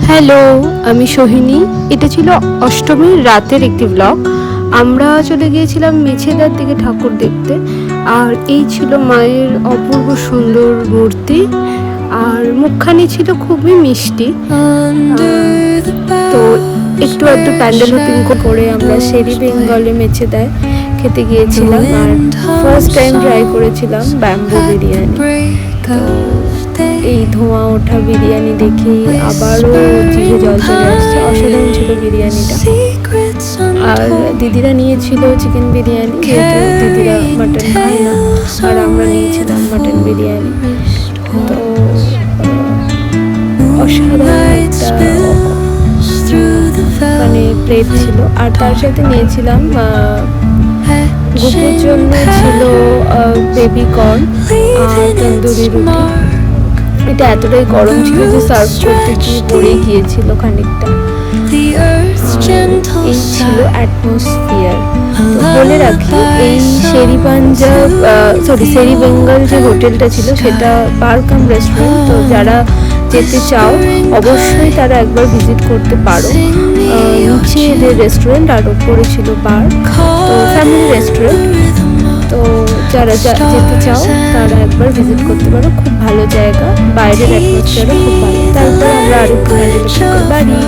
Hello, আমি সোহিনী। এটা ছিল অষ্টমীর রাতের একটি ব্লগ। আমরা চলে গিয়েছিলাম মেছেদার দিকে ঠাকুর দেখতে। আর এই ছিল মায়ের অপূর্ব সুন্দর মূর্তি, আর মুখখানি ছিল খুবই মিষ্টি। তো একটু আধটু প্যান্ডেল হপিং করে আমরা শেরি বেঙ্গলে মেছেদায় খেতে গিয়েছিলাম। আর ফার্স্ট টাইম ট্রাই করেছিলাম ব্যাম্বু বিরিয়ানি। তো এই ধোঁয়া ওঠা বিরিয়ানি দেখে আবারও জিভে জল চলে আসছে। অসাধারণ ছিল বিরিয়ানিটা। আর দিদিরা নিয়েছিল চিকেন বিরিয়ানি, যেহেতু দিদিরা মাটন খায় না, আর আমরা নিয়েছিলাম মাটন বিরিয়ানি। তো অসাধারণ একটা মানে প্লেট ছিল। আর তার সাথে নিয়েছিলাম গুপুর জন্য ছিল বেবি কর্ন আর তন্দুরি রুটি। এটা এতটাই গরম ছিল যে সার্ভ করতে গিয়ে পড়ে গিয়েছিল খানিকটা। এই ছিল অ্যাটমসফিয়ার। তো বলে রাখি, এই শেরি বেঙ্গল যে হোটেলটা ছিল সেটা বার কাম রেস্টুরেন্ট। তো যারা যেতে চাও অবশ্যই তারা একবার ভিজিট করতে পারো। নিচে এদের রেস্টুরেন্ট আর ওপরে ছিল বার। তো ফ্যামিলি রেস্টুরেন্ট। তো যারা যেতে চাও তারা একবার ভিজিট করতে পারো। খুব ভালো জায়গা, বাইরের অ্যাটমসফিয়ারও খুব ভালো। তারপর আমরা আরেকটু বাড়ি